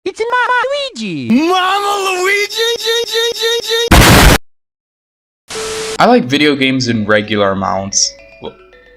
It's Mama Luigi! Mama Luigi! I like video games in regular amounts.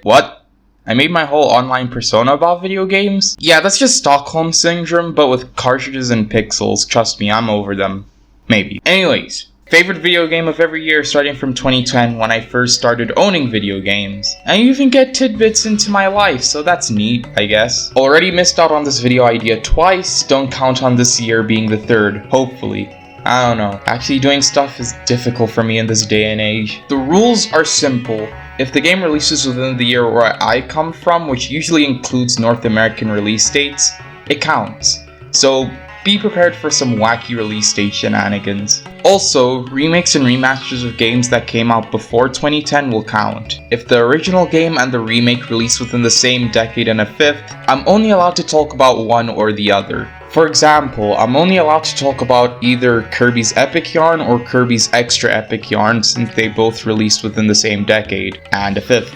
What? I made my whole online persona about video games? Yeah, that's just Stockholm Syndrome, but with cartridges and pixels. Trust me, I'm over them. Maybe. Anyways, favorite video game of every year starting from 2010 when I first started owning video games. I even get tidbits into my life, so that's neat, I guess. Already missed out on this video idea twice, don't count on this year being the third, hopefully. I don't know. Actually doing stuff is difficult for me in this day and age. The rules are simple. If the game releases within the year where I come from, which usually includes North American release dates, it counts. So be prepared for some wacky release date shenanigans. Also, remakes and remasters of games that came out before 2010 will count. If the original game and the remake release within the same decade and a fifth, I'm only allowed to talk about one or the other. For example, I'm only allowed to talk about either Kirby's Epic Yarn or Kirby's Extra Epic Yarn since they both released within the same decade and a fifth.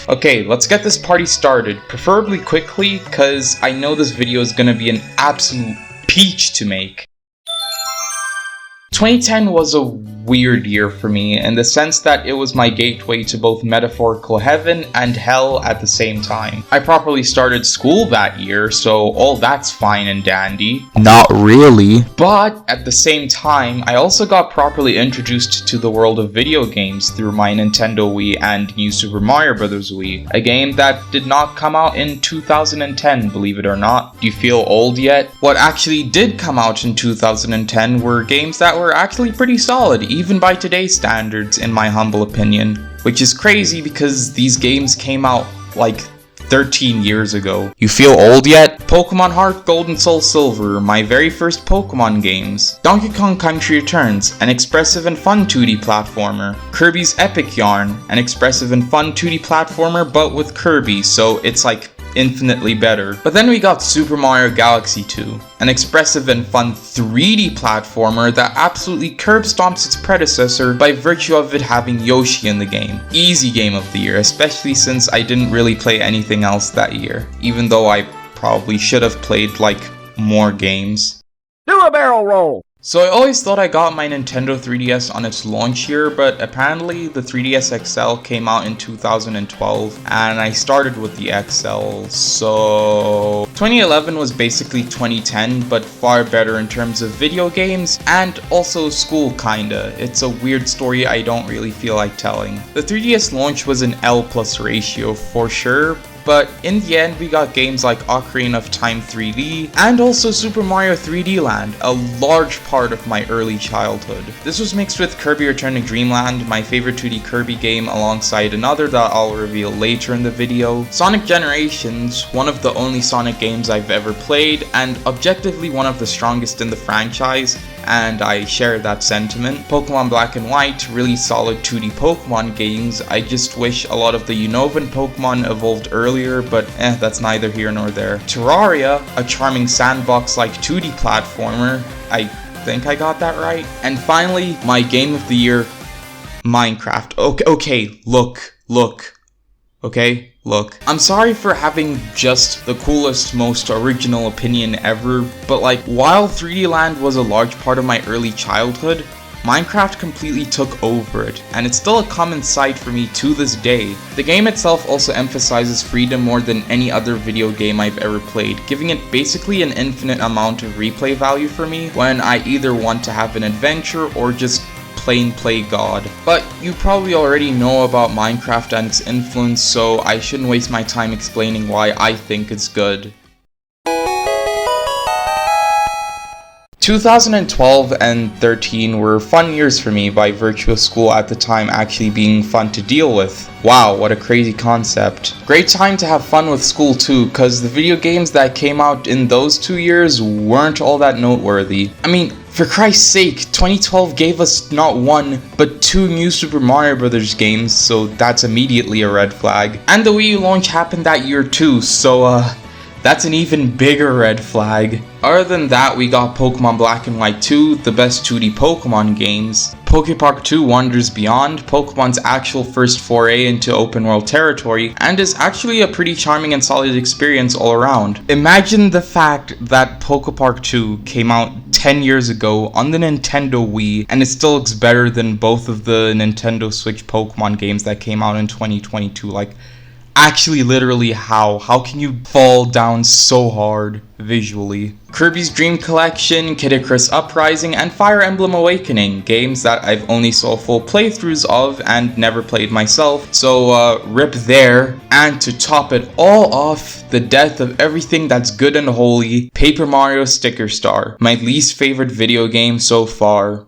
Okay, let's get this party started, preferably quickly, cause I know this video is gonna be an absolute peach to make. 2010 was a weird year for me in the sense that it was my gateway to both metaphorical heaven and hell at the same time. I properly started school that year, so all that's fine and dandy. Not really. But at the same time, I also got properly introduced to the world of video games through my Nintendo Wii and New Super Mario Bros. Wii, a game that did not come out in 2010, believe it or not. Do you feel old yet? What actually did come out in 2010 were games that were actually pretty solid, even by today's standards, in my humble opinion. Which is crazy because these games came out like 13 years ago. You feel old yet? Pokemon Heart Gold and Soul Silver, my very first Pokemon games. Donkey Kong Country Returns, an expressive and fun 2D platformer. Kirby's Epic Yarn, an expressive and fun 2D platformer but with Kirby, so it's like infinitely better. But then we got Super Mario Galaxy 2, an expressive and fun 3D platformer that absolutely curb stomps its predecessor by virtue of it having Yoshi in the game. Easy game of the year, especially since I didn't really play anything else that year, even though I probably should have played like more games. Do a barrel roll! So I always thought I got my Nintendo 3DS on its launch year, but apparently the 3DS XL came out in 2012 and I started with the XL, so 2011 was basically 2010 but far better in terms of video games and also school kinda. It's a weird story I don't really feel like telling. The 3DS launch was an L+ ratio for sure, but in the end we got games like Ocarina of Time 3D and also Super Mario 3D Land, a large part of my early childhood. This was mixed with Kirby Return to Dreamland, my favorite 2D Kirby game, alongside another that I'll reveal later in the video. Sonic Generations, one of the only Sonic games I've ever played and objectively one of the strongest in the franchise, and I share that sentiment. Pokemon Black and White, really solid 2D Pokemon games. I just wish a lot of the Unova Pokemon evolved earlier, but that's neither here nor there. Terraria, a charming sandbox-like 2D platformer. I think I got that right. And finally, my game of the year, Minecraft. Okay, look. Okay, look. I'm sorry for having just the coolest, most original opinion ever, but like, while 3D Land was a large part of my early childhood, Minecraft completely took over it, and it's still a common sight for me to this day. The game itself also emphasizes freedom more than any other video game I've ever played, giving it basically an infinite amount of replay value for me when I either want to have an adventure or just plain play God. But you probably already know about Minecraft and its influence, so I shouldn't waste my time explaining why I think it's good. 2012 and 13 were fun years for me by virtue of school at the time actually being fun to deal with. Wow, what a crazy concept. Great time to have fun with school too, cause the video games that came out in those 2 years weren't all that noteworthy. I mean, for Christ's sake, 2012 gave us not one, but 2 new Super Mario Bros. Games, so that's immediately a red flag. And the Wii U launch happened that year too, so That's an even bigger red flag. Other than that, we got Pokemon Black and White 2, the best 2D Pokemon games, Pokepark 2 Wonders Beyond, Pokemon's actual first foray into open world territory, and is actually a pretty charming and solid experience all around. Imagine the fact that Pokepark 2 came out 10 years ago on the Nintendo Wii, and it still looks better than both of the Nintendo Switch Pokemon games that came out in 2022. Like, actually, literally, how? How can you fall down so hard visually? Kirby's Dream Collection, Kid Icarus Uprising, and Fire Emblem Awakening, games that I've only saw full playthroughs of and never played myself, so rip there. And to top it all off, the death of everything that's good and holy, Paper Mario Sticker Star, my least favorite video game so far.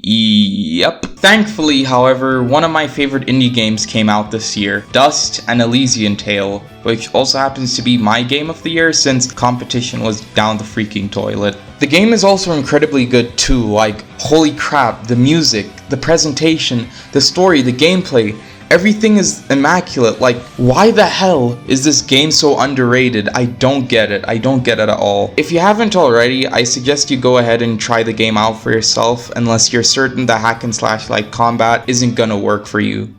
Yep. Thankfully, however, one of my favorite indie games came out this year, Dust: An Elysian Tale, which also happens to be my game of the year since competition was down the freaking toilet. The game is also incredibly good too, like, holy crap, the music, the presentation, the story, the gameplay, everything is immaculate. Like, why the hell is this game so underrated? I don't get it. I don't get it at all. If you haven't already, I suggest you go ahead and try the game out for yourself, unless you're certain that hack and slash like combat isn't gonna work for you.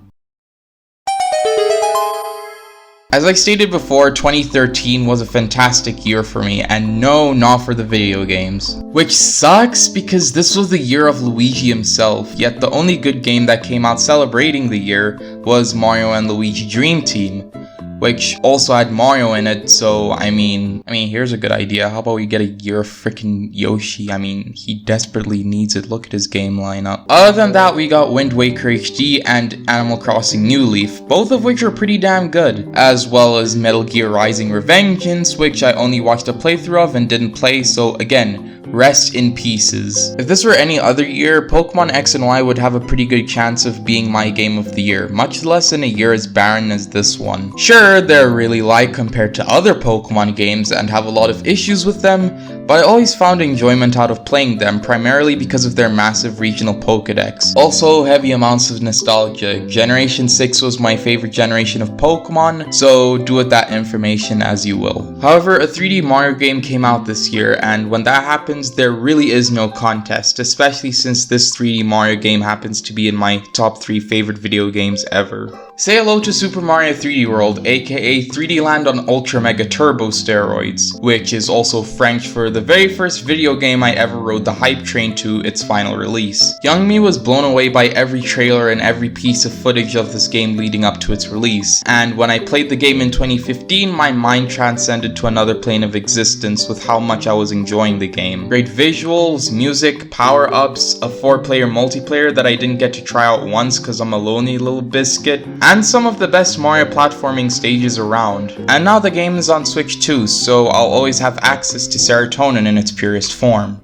As I stated before, 2013 was a fantastic year for me, and no, not for the video games. Which sucks because this was the year of Luigi himself, yet the only good game that came out celebrating the year was Mario and Luigi Dream Team, which also had Mario in it, so I mean, here's a good idea. How about we get a year of freaking Yoshi? I mean, he desperately needs it. Look at his game lineup. Other than that, we got Wind Waker HD and Animal Crossing New Leaf, both of which are pretty damn good, as well as Metal Gear Rising Revengeance, which I only watched a playthrough of and didn't play, so again, rest in pieces. If this were any other year, Pokemon X and Y would have a pretty good chance of being my game of the year, much less in a year as barren as this one. Sure, they're really light compared to other Pokemon games and have a lot of issues with them, but I always found enjoyment out of playing them, primarily because of their massive regional Pokedex. Also, heavy amounts of nostalgia. Generation 6 was my favorite generation of Pokemon, so do with that information as you will. However, a 3D Mario game came out this year, and when that happens, there really is no contest, especially since this 3D Mario game happens to be in my top 3 favorite video games ever. Say hello to Super Mario 3D World, aka 3D Land on Ultra Mega Turbo Steroids, which is also French for the very first video game I ever rode the hype train to its final release. Young me was blown away by every trailer and every piece of footage of this game leading up to its release, and when I played the game in 2015, my mind transcended to another plane of existence with how much I was enjoying the game. Great visuals, music, power-ups, a 4-player multiplayer that I didn't get to try out once cause I'm a lonely little biscuit, and some of the best Mario platforming stages around. And now the game is on Switch too, so I'll always have access to Serotonin in its purest form.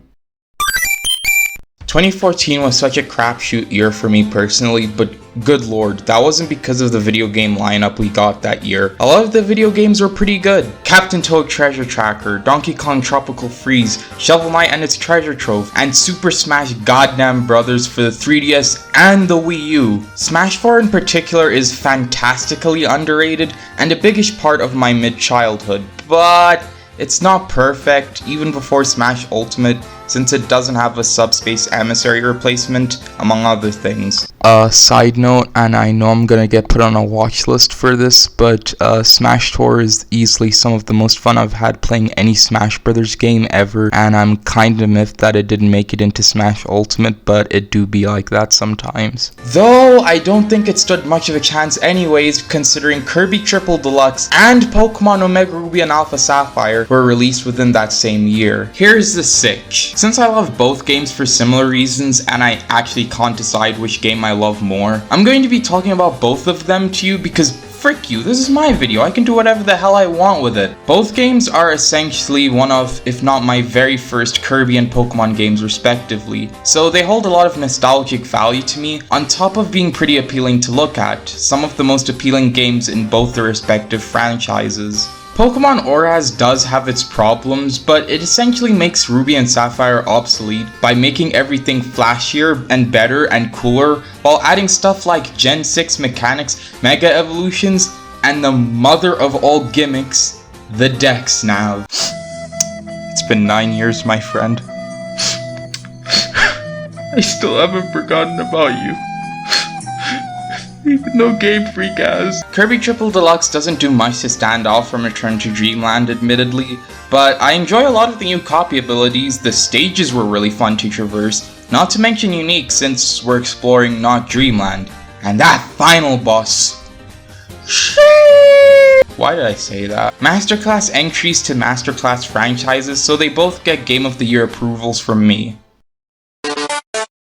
2014 was such a crapshoot year for me personally, but good lord, that wasn't because of the video game lineup we got that year. A lot of the video games were pretty good. Captain Toad Treasure Tracker, Donkey Kong Tropical Freeze, Shovel Knight and its Treasure Trove, and Super Smash Goddamn Brothers for the 3DS and the Wii U. Smash 4 in particular is fantastically underrated and a biggish part of my mid-childhood, but it's not perfect, even before Smash Ultimate, since it doesn't have a Subspace Emissary replacement, among other things. Side note, and I know I'm gonna get put on a watch list for this, but Smash Tour is easily some of the most fun I've had playing any Smash Brothers game ever, and I'm kinda miffed that it didn't make it into Smash Ultimate, but it do be like that sometimes. Though, I don't think it stood much of a chance anyways, considering Kirby Triple Deluxe and Pokemon Omega Ruby and Alpha Sapphire were released within that same year. Here's the sitch. Since I love both games for similar reasons, and I actually can't decide which game I love more, I'm going to be talking about both of them to you because frick you, this is my video, I can do whatever the hell I want with it. Both games are essentially one of, if not my very first Kirby and Pokemon games respectively, so they hold a lot of nostalgic value to me, on top of being pretty appealing to look at, some of the most appealing games in both their respective franchises. Pokemon ORAS does have its problems, but it essentially makes Ruby and Sapphire obsolete by making everything flashier and better and cooler, while adding stuff like Gen 6 mechanics, Mega Evolutions, and the mother of all gimmicks, the Dex Nav. It's been 9 years, my friend. I still haven't forgotten about you. Even though Game Freak has. Kirby Triple Deluxe doesn't do much to stand off from Return to Dreamland, admittedly, but I enjoy a lot of the new copy abilities. The stages were really fun to traverse, not to mention unique since we're exploring not Dreamland. And that final boss. Why did I say that? Masterclass entries to Masterclass franchises, so they both get Game of the Year approvals from me.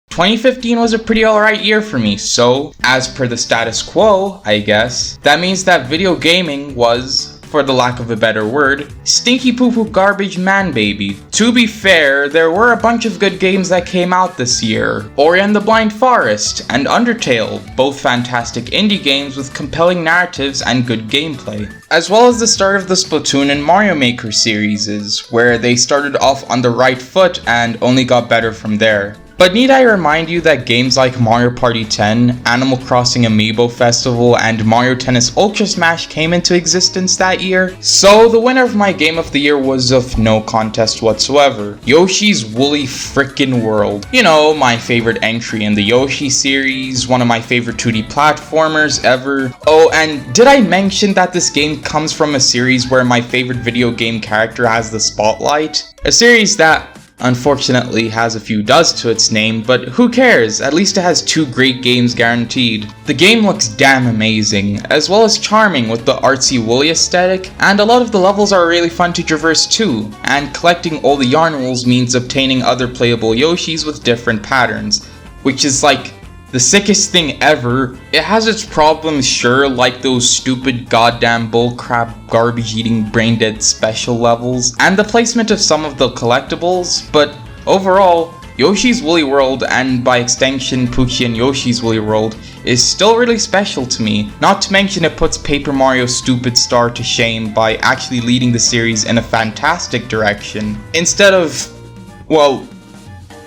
2015 was a pretty alright year for me, so, as per the status quo, I guess, that means that video gaming was, for the lack of a better word, stinky poo poo garbage man baby. To be fair, there were a bunch of good games that came out this year. Ori and the Blind Forest and Undertale, both fantastic indie games with compelling narratives and good gameplay. As well as the start of the Splatoon and Mario Maker series, where they started off on the right foot and only got better from there. But need I remind you that games like Mario Party 10, Animal Crossing Amiibo Festival, and Mario Tennis Ultra Smash came into existence that year? So the winner of my Game of the Year was of no contest whatsoever. Yoshi's Woolly Frickin' World. You know, my favorite entry in the Yoshi series, one of my favorite 2D platformers ever. Oh, and did I mention that this game comes from a series where my favorite video game character has the spotlight? A series that unfortunately has a few duds to its name, but who cares, at least it has 2 great games guaranteed. The game looks damn amazing, as well as charming with the artsy woolly aesthetic, and a lot of the levels are really fun to traverse too, and collecting all the yarn wools means obtaining other playable Yoshis with different patterns, which is like the sickest thing ever. It has its problems, sure, like those stupid goddamn bullcrap garbage eating brain dead special levels, and the placement of some of the collectibles, but overall, Yoshi's Woolly World, and by extension Poochie and Yoshi's Woolly World, is still really special to me. Not to mention it puts Paper Mario's stupid star to shame by actually leading the series in a fantastic direction, instead of, well,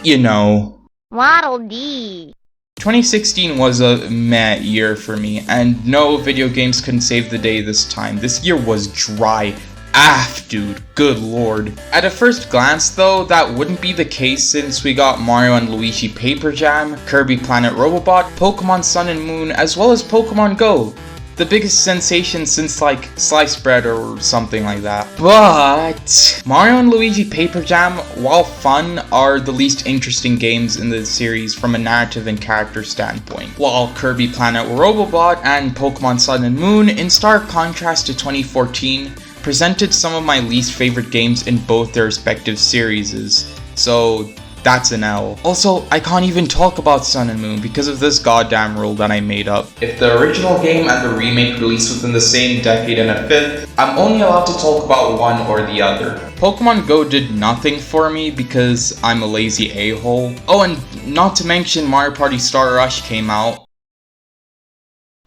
you know. Waddle Dee. 2016 was a meh year for me, and no, video games couldn't save the day this time. This year was dry. Dude, good lord. At a first glance though, that wouldn't be the case since we got Mario and Luigi Paper Jam, Kirby Planet Robobot, Pokemon Sun and Moon, as well as Pokemon Go. The biggest sensation since like sliced bread or something like that. But Mario and Luigi Paper Jam, while fun, are the least interesting games in the series from a narrative and character standpoint. While Kirby Planet Robobot and Pokemon Sun and Moon, in stark contrast to 2014, presented some of my least favorite games in both their respective series. So that's an L. Also, I can't even talk about Sun and Moon because of this goddamn rule that I made up. If the original game and the remake released within the same decade and a fifth, I'm only allowed to talk about one or the other. Pokemon Go did nothing for me because I'm a lazy a-hole. Oh, and not to mention Mario Party Star Rush came out.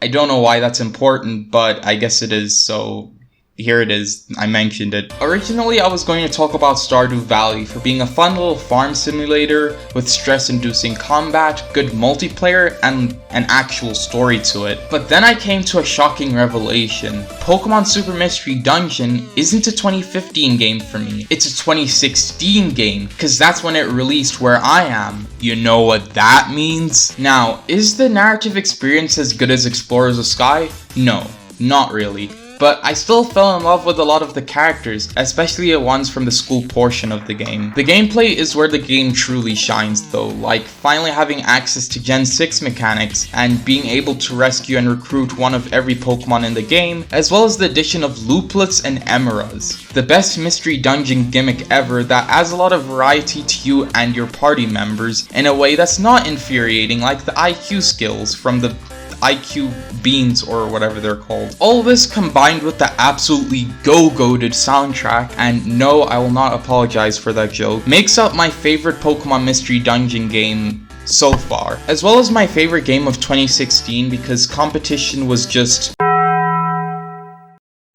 I don't know why that's important, but I guess it is, so here it is, I mentioned it. Originally, I was going to talk about Stardew Valley for being a fun little farm simulator with stress-inducing combat, good multiplayer, and an actual story to it. But then I came to a shocking revelation. Pokemon Super Mystery Dungeon isn't a 2015 game for me. It's a 2016 game, cause that's when it released where I am. You know what that means? Now, is the narrative experience as good as Explorers of Sky? No, not really. But I still fell in love with a lot of the characters, especially the ones from the school portion of the game. The gameplay is where the game truly shines though, like finally having access to Gen 6 mechanics and being able to rescue and recruit one of every Pokemon in the game, as well as the addition of Looplets and Emeras. The best mystery dungeon gimmick ever that adds a lot of variety to you and your party members in a way that's not infuriating like the IQ skills from the IQ beans or whatever they're called. All this combined with the absolutely go-goated soundtrack, and no, I will not apologize for that joke, makes up my favorite Pokemon Mystery Dungeon game so far, as well as my favorite game of 2016 because competition was just...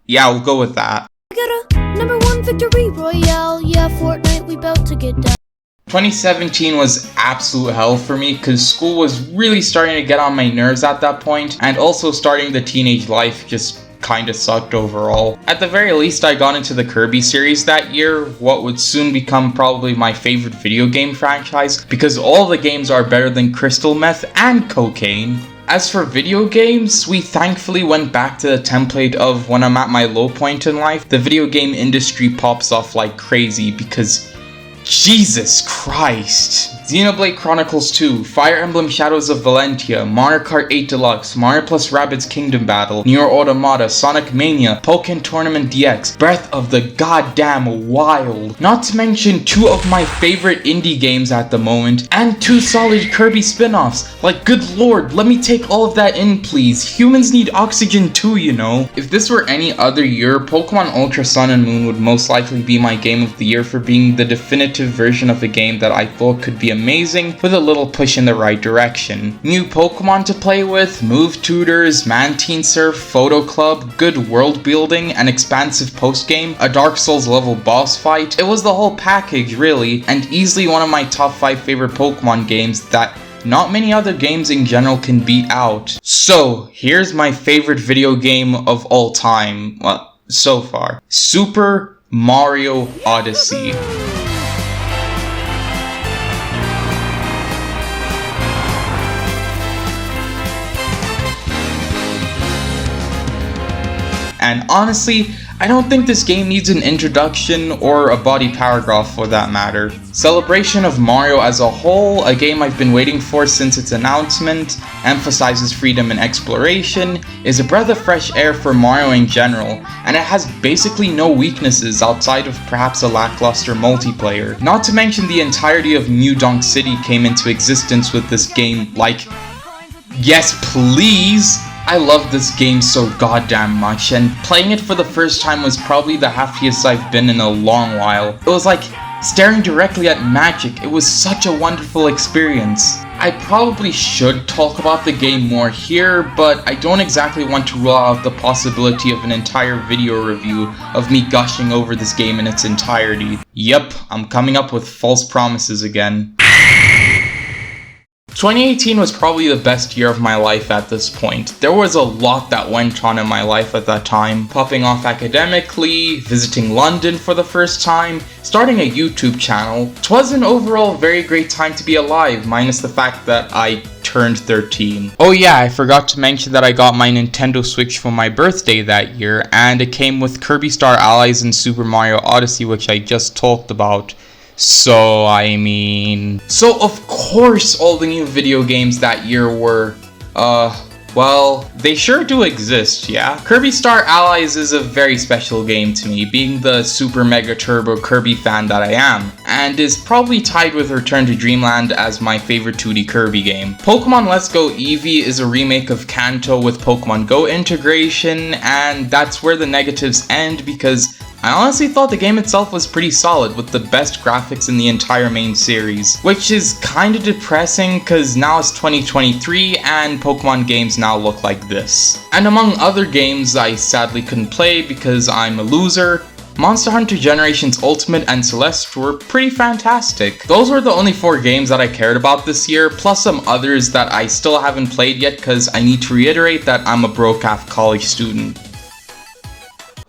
yeah, we'll go with that. I got a #1 victory royale, yeah, Fortnite, we bout to get down. 2017 was absolute hell for me because school was really starting to get on my nerves at that point, and also starting the teenage life just kinda sucked overall. At the very least, I got into the Kirby series that year, what would soon become probably my favorite video game franchise, because all the games are better than crystal meth and cocaine. As for video games, we thankfully went back to the template of when I'm at my low point in life, the video game industry pops off like crazy because Jesus Christ. Xenoblade Chronicles 2, Fire Emblem Shadows of Valentia, Mario Kart 8 Deluxe, Mario plus Rabbids Kingdom Battle, Nier Automata, Sonic Mania, Pokken Tournament DX, Breath of the Goddamn Wild. Not to mention 2 of my favorite indie games at the moment, and 2 solid Kirby spin-offs. Like, good lord, let me take all of that in please. Humans need oxygen too, you know. If this were any other year, Pokemon Ultra Sun and Moon would most likely be my game of the year for being the definitive version of a game that I thought could be amazing with a little push in the right direction. New Pokemon to play with, move tutors, Mantine Surf, Photo Club, good world building, an expansive post-game, a Dark Souls level boss fight. It was the whole package really, and easily one of my top 5 favorite Pokemon games that not many other games in general can beat out. So, here's my favorite video game of all time, well, so far. Super Mario Odyssey. And honestly, I don't think this game needs an introduction or a body paragraph for that matter. Celebration of Mario as a whole, a game I've been waiting for since its announcement, emphasizes freedom and exploration, is a breath of fresh air for Mario in general, and it has basically no weaknesses outside of perhaps a lackluster multiplayer. Not to mention the entirety of New Donk City came into existence with this game, like, yes please! I love this game so goddamn much, and playing it for the first time was probably the happiest I've been in a long while. It was like staring directly at magic. It was such a wonderful experience. I probably should talk about the game more here, but I don't exactly want to rule out the possibility of an entire video review of me gushing over this game in its entirety. Yep, I'm coming up with false promises again. 2018 was probably the best year of my life at this point. There was a lot that went on in my life at that time. Popping off academically, visiting London for the first time, starting a YouTube channel. 'Twas an overall very great time to be alive, minus the fact that I turned 13. Oh yeah, I forgot to mention that I got my Nintendo Switch for my birthday that year, and it came with Kirby Star Allies and Super Mario Odyssey, which I just talked about. So, I mean... So, of course, all the new video games that year were, well, they sure do exist, yeah? Kirby Star Allies is a very special game to me, being the super mega turbo Kirby fan that I am, and is probably tied with Return to Dreamland as my favorite 2D Kirby game. Pokemon Let's Go Eevee is a remake of Kanto with Pokemon Go integration, and that's where the negatives end because I honestly thought the game itself was pretty solid with the best graphics in the entire main series, which is kinda depressing cause now it's 2023 and Pokemon games now look like this. And among other games I sadly couldn't play because I'm a loser, Monster Hunter Generations Ultimate and Celeste were pretty fantastic. Those were the only 4 games that I cared about this year, plus some others that I still haven't played yet cause I need to reiterate that I'm a broke-ass college student.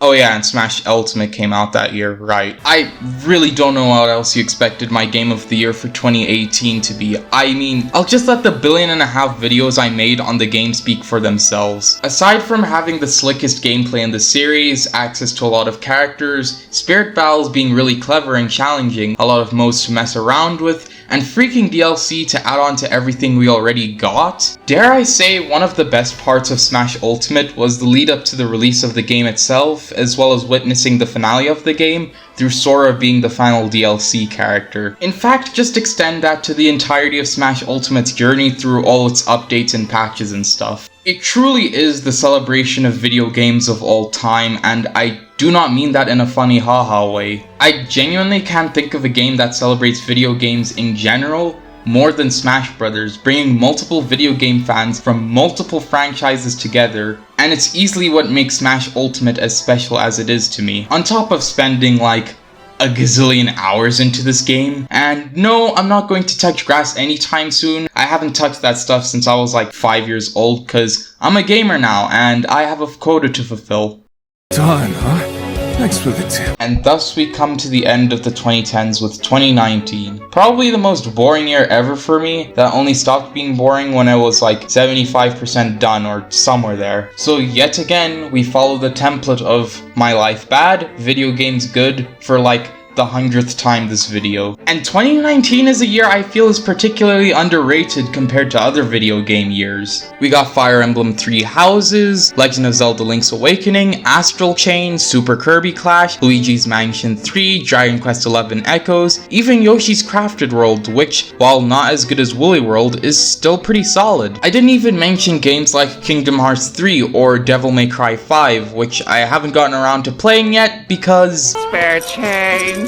Oh yeah, and Smash Ultimate came out that year, right. I really don't know what else you expected my game of the year for 2018 to be. I mean, I'll just let the 1.5 billion videos I made on the game speak for themselves. Aside from having the slickest gameplay in the series, access to a lot of characters, spirit battles being really clever and challenging, a lot of modes to mess around with, and freaking DLC to add on to everything we already got, dare I say one of the best parts of Smash Ultimate was the lead up to the release of the game itself, as well as witnessing the finale of the game through Sora being the final DLC character. In fact, just extend that to the entirety of Smash Ultimate's journey through all its updates and patches and stuff. It truly is the celebration of video games of all time, and I do not mean that in a funny haha way. I genuinely can't think of a game that celebrates video games in general more than Smash Brothers, bringing multiple video game fans from multiple franchises together, and it's easily what makes Smash Ultimate as special as it is to me. On top of spending like a gazillion hours into this game. And no, I'm not going to touch grass anytime soon. I haven't touched that stuff since I was like 5 years old, because I'm a gamer now and I have a quota to fulfill. Done, huh? Thanks for the tip. And thus we come to the end of the 2010s with 2019. Probably the most boring year ever for me, that only stopped being boring when I was like 75% done or somewhere there. So yet again, we follow the template of my life bad, video games good, for like the 100th time this video. And 2019 is a year I feel is particularly underrated compared to other video game years. We got Fire Emblem 3 Houses, Legend of Zelda Link's Awakening, Astral Chain, Super Kirby Clash, Luigi's Mansion 3, Dragon Quest XI Echoes, even Yoshi's Crafted World, which, while not as good as Woolly World, is still pretty solid. I didn't even mention games like Kingdom Hearts 3 or Devil May Cry 5, which I haven't gotten around to playing yet because... Spare change.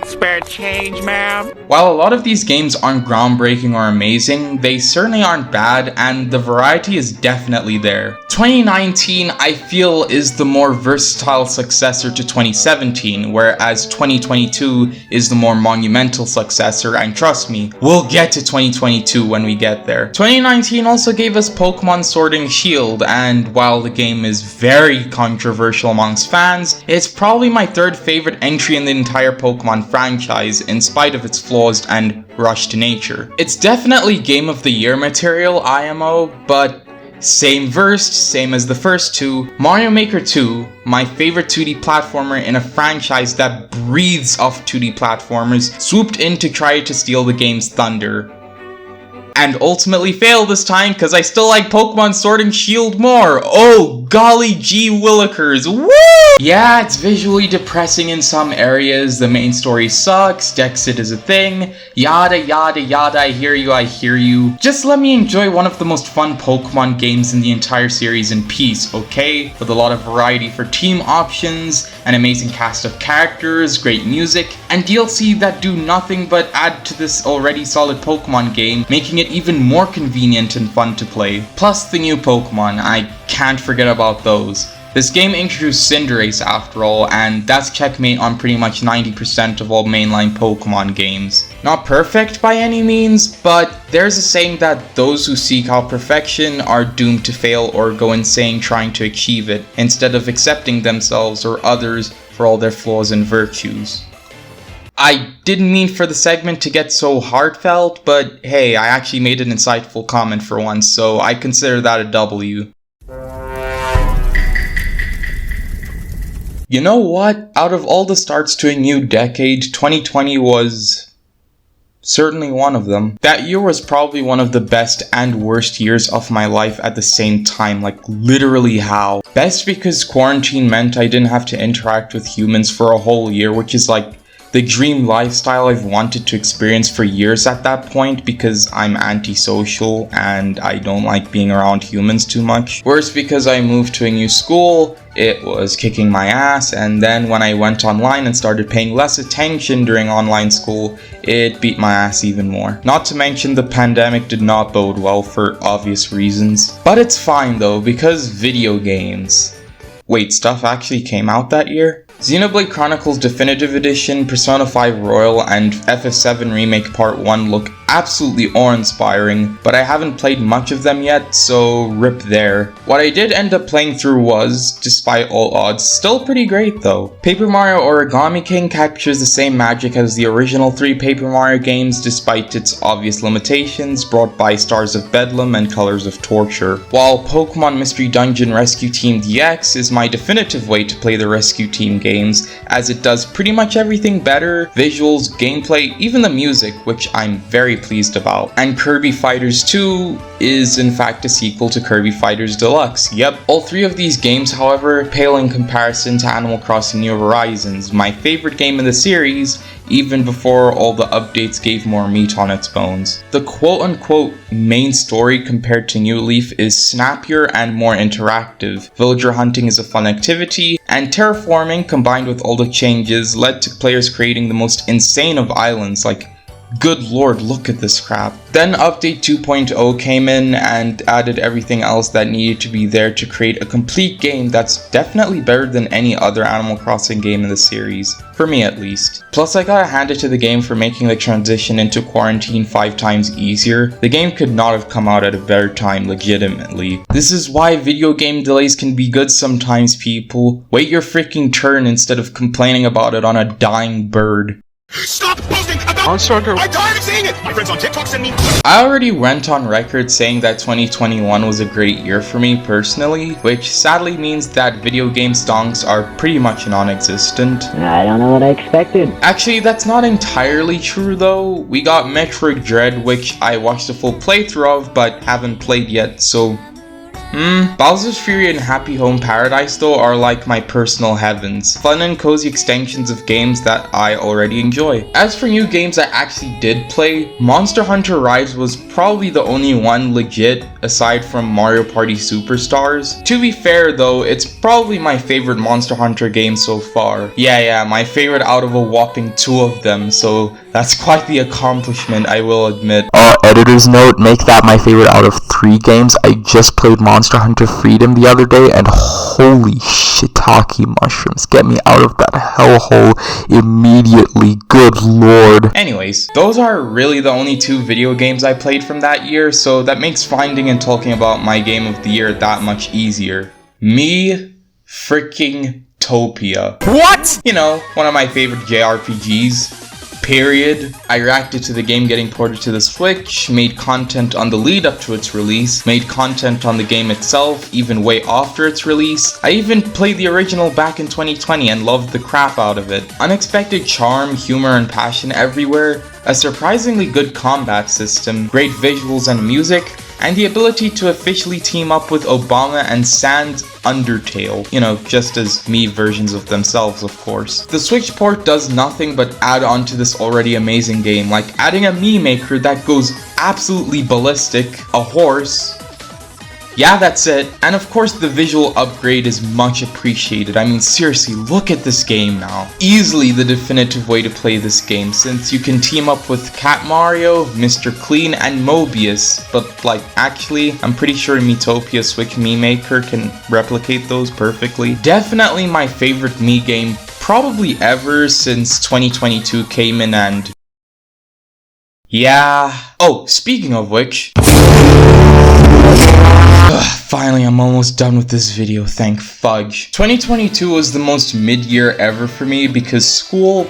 Spare change, ma'am. While a lot of these games aren't groundbreaking or amazing, they certainly aren't bad, and the variety is definitely there. 2019, I feel, is the more versatile successor to 2017, whereas 2022 is the more monumental successor, and trust me, we'll get to 2022 when we get there. 2019 also gave us Pokemon Sword and Shield, and while the game is very controversial amongst fans, it's probably my third favorite entry in the entire Pokemon franchise, in spite of its flaws and rushed nature. It's definitely Game of the Year material, IMO, but same versed, same as the first two. Mario Maker 2, my favorite 2D platformer in a franchise that breathes off 2D platformers, swooped in to try to steal the game's thunder. And ultimately failed this time because I still like Pokemon Sword and Shield more. Oh, golly gee willikers, woo! Yeah, it's visually depressing in some areas, the main story sucks, Dexit is a thing, yada yada yada, I hear you. Just let me enjoy one of the most fun Pokemon games in the entire series in peace, okay? With a lot of variety for team options, an amazing cast of characters, great music, and DLC that do nothing but add to this already solid Pokemon game, making it even more convenient and fun to play. Plus the new Pokemon, I can't forget about those. This game introduced Cinderace after all, and that's checkmate on pretty much 90% of all mainline Pokemon games. Not perfect by any means, but there's a saying that those who seek out perfection are doomed to fail or go insane trying to achieve it, instead of accepting themselves or others for all their flaws and virtues. I didn't mean for the segment to get so heartfelt, but hey, I actually made an insightful comment for once, so I consider that a W. You know what? Out of all the starts to a new decade, 2020 was certainly one of them. That year was probably one of the best and worst years of my life at the same time, like literally how. Best because quarantine meant I didn't have to interact with humans for a whole year, which is like the dream lifestyle I've wanted to experience for years at that point because I'm antisocial and I don't like being around humans too much. Worse because I moved to a new school, it was kicking my ass, and then when I went online and started paying less attention during online school, it beat my ass even more. Not to mention the pandemic did not bode well for obvious reasons. But it's fine though, because video games. Wait, stuff actually came out that year? Xenoblade Chronicles Definitive Edition, Persona 5 Royal, and FF7 Remake Part 1 look absolutely awe-inspiring, but I haven't played much of them yet, so rip there. What I did end up playing through was, despite all odds, still pretty great though. Paper Mario Origami King captures the same magic as the original 3 Paper Mario games despite its obvious limitations brought by Stars of Bedlam and Colors of Torture. While Pokemon Mystery Dungeon Rescue Team DX is my definitive way to play the Rescue Team games, as it does pretty much everything better, visuals, gameplay, even the music, which I'm very pleased about. And Kirby Fighters 2 is in fact a sequel to Kirby Fighters Deluxe. Yep, all 3 of these games, however, pale in comparison to Animal Crossing New Horizons, my favorite game in the series, even before all the updates gave more meat on its bones. The quote-unquote main story compared to New Leaf is snappier and more interactive. Villager hunting is a fun activity, and terraforming combined with all the changes led to players creating the most insane of islands, like Good lord, look at this crap. Then Update 2.0 came in and added everything else that needed to be there to create a complete game that's definitely better than any other Animal Crossing game in the series. For me at least. Plus I gotta hand it to the game for making the transition into quarantine 5 times easier. The game could not have come out at a better time, legitimately. This is why video game delays can be good sometimes, people. Wait your freaking turn instead of complaining about it on a dying bird. Stop posting about Monster Hunter. I'm tired of seeing it. My friends on TikTok send me. I already went on record saying that 2021 was a great year for me personally, which sadly means that video game stonks are pretty much non-existent. I don't know what I expected. Actually, that's not entirely true though. We got Metroid Dread, which I watched a full playthrough of but haven't played yet, so Bowser's Fury and Happy Home Paradise though are like my personal heavens. Fun and cozy extensions of games that I already enjoy. As for new games I actually did play, Monster Hunter Rise was probably the only one legit aside from Mario Party Superstars. To be fair though, it's probably my favorite Monster Hunter game so far. Yeah, my favorite out of a whopping 2 of them, so that's quite the accomplishment, I will admit. Editor's note, make that my favorite out of 3 games. I just played Monster Hunter Freedom the other day and holy shiitake mushrooms, get me out of that hellhole immediately, good lord. Anyways, those are really the only 2 video games I played from that year, so that makes finding and talking about my game of the year that much easier. Me freaking Topia. What? You know, one of my favorite JRPGs. Period. I reacted to the game getting ported to the Switch, made content on the lead up to its release, made content on the game itself even way after its release. I even played the original back in 2020 and loved the crap out of it. Unexpected charm, humor, and passion everywhere, a surprisingly good combat system, great visuals and music, and the ability to officially team up with Obama and Sans Undertale. You know, just as Mii versions of themselves, of course. The Switch port does nothing but add on to this already amazing game, like adding a Mii maker that goes absolutely ballistic, a horse. Yeah, that's it. And of course the visual upgrade is much appreciated. I mean, seriously, look at this game now. Easily the definitive way to play this game, since you can team up with Cat Mario, Mr. Clean, and Mobius. But like, actually, I'm pretty sure Miitopia Switch Mii Maker can replicate those perfectly. Definitely my favorite Mii game probably ever since 2022 came in and... yeah. Oh, speaking of which... finally, I'm almost done with this video, thank fudge. 2022 was the most mid-year ever for me because school...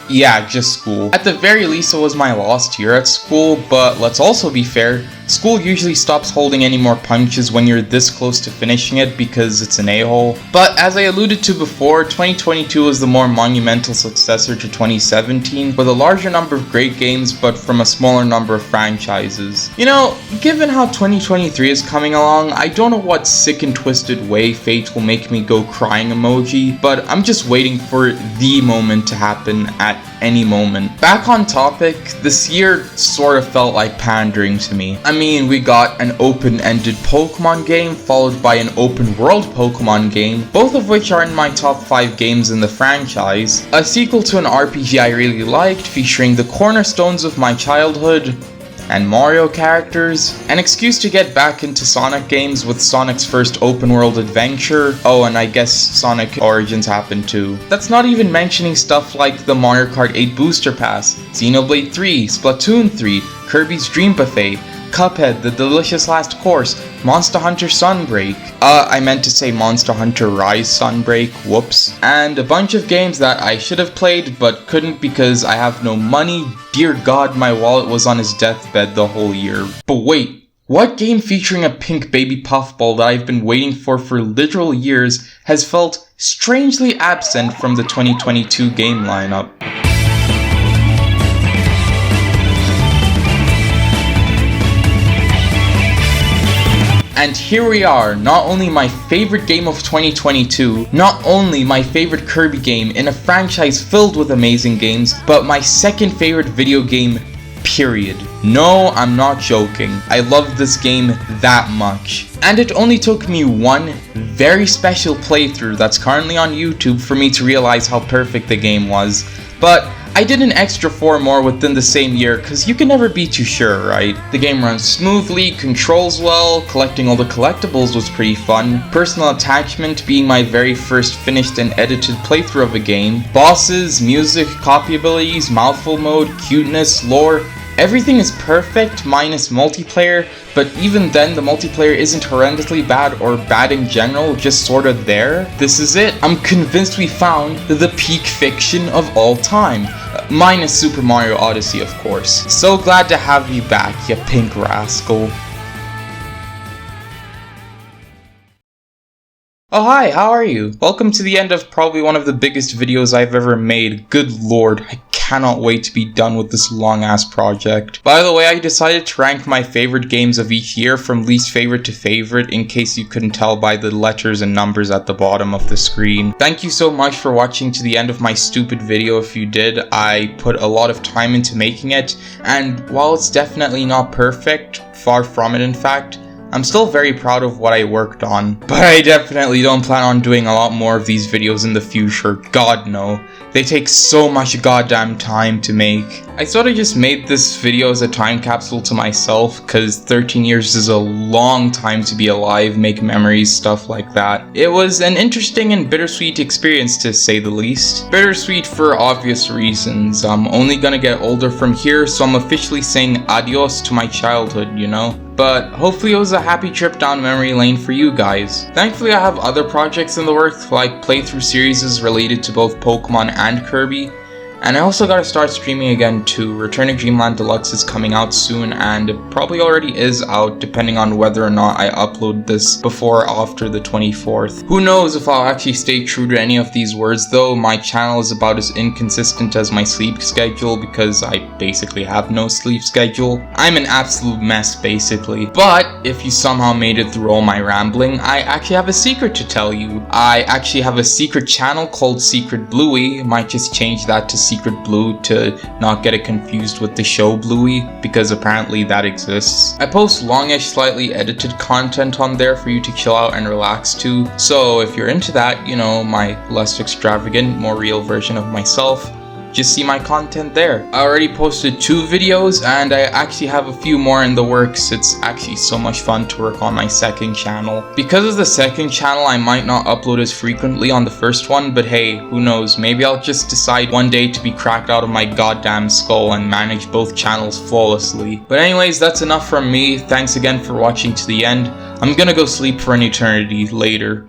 yeah, just school. At the very least, it was my last year at school, but let's also be fair, school usually stops holding any more punches when you're this close to finishing it because it's an a-hole. But as I alluded to before, 2022 was the more monumental successor to 2017, with a larger number of great games but from a smaller number of franchises. You know, given how 2023 is coming along, I don't know what sick and twisted way fate will make me go crying emoji, but I'm just waiting for the moment to happen at any moment. Back on topic, this year sort of felt like pandering to me. I mean, we got an open-ended Pokemon game followed by an open-world Pokemon game, both of which are in my top 5 games in the franchise, a sequel to an RPG I really liked featuring the cornerstones of my childhood, and Mario characters, an excuse to get back into Sonic games with Sonic's first open world adventure. Oh, and I guess Sonic Origins happened too. That's not even mentioning stuff like the Mario Kart 8 Booster Pass, Xenoblade 3, Splatoon 3, Kirby's Dream Buffet, Cuphead, The Delicious Last Course, Monster Hunter Sunbreak, I meant to say Monster Hunter Rise Sunbreak, whoops, and a bunch of games that I should have played but couldn't because I have no money. Dear God, my wallet was on his deathbed the whole year. But wait, what game featuring a pink baby puffball that I've been waiting for literal years has felt strangely absent from the 2022 game lineup? And here we are, not only my favorite game of 2022, not only my favorite Kirby game in a franchise filled with amazing games, but my second favorite video game, period. No, I'm not joking. I love this game that much. And it only took me one very special playthrough that's currently on YouTube for me to realize how perfect the game was. But I did an extra 4 more within the same year, cause you can never be too sure, right? The game runs smoothly, controls well, collecting all the collectibles was pretty fun, Personal Attachment being my very first finished and edited playthrough of a game, bosses, music, copy abilities, mouthful mode, cuteness, lore, everything is perfect minus multiplayer, but even then the multiplayer isn't horrendously bad or bad in general, just sorta there. This is it. I'm convinced we found the peak fiction of all time. Minus Super Mario Odyssey, of course. So glad to have you back, you pink rascal. Oh hi, how are you? Welcome to the end of probably one of the biggest videos I've ever made. Good lord, I cannot wait to be done with this long ass project. By the way, I decided to rank my favorite games of each year from least favorite to favorite, in case you couldn't tell by the letters and numbers at the bottom of the screen. Thank you so much for watching to the end of my stupid video. If you did, I put a lot of time into making it, and while it's definitely not perfect, far from it in fact, I'm still very proud of what I worked on, but I definitely don't plan on doing a lot more of these videos in the future, god no. They take so much goddamn time to make. I sort of just made this video as a time capsule to myself, cause 13 years is a long time to be alive, make memories, stuff like that. It was an interesting and bittersweet experience to say the least. Bittersweet for obvious reasons. I'm only gonna get older from here, so I'm officially saying adios to my childhood, you know? But hopefully it was a happy trip down memory lane for you guys. Thankfully I have other projects in the works, like playthrough series related to both Pokemon and Kirby. And I also gotta start streaming again too. Return to Dreamland Deluxe is coming out soon, and it probably already is out depending on whether or not I upload this before or after the 24th. Who knows if I'll actually stay true to any of these words though. My channel is about as inconsistent as my sleep schedule because I basically have no sleep schedule. I'm an absolute mess basically. But if you somehow made it through all my rambling, I actually have a secret to tell you. I actually have a secret channel called Secret Bluey. Might just change that to Secret Blue to not get it confused with the show Bluey, because apparently that exists. I post longish, slightly edited content on there for you to chill out and relax to, so if you're into that, you know, my less extravagant, more real version of myself, just see my content there. I already posted 2 videos and I actually have a few more in the works. It's actually so much fun to work on my second channel. Because of the second channel, I might not upload as frequently on the first one, but hey, who knows, maybe I'll just decide one day to be cracked out of my goddamn skull and manage both channels flawlessly. But anyways, that's enough from me. Thanks again for watching to the end. I'm gonna go sleep for an eternity later.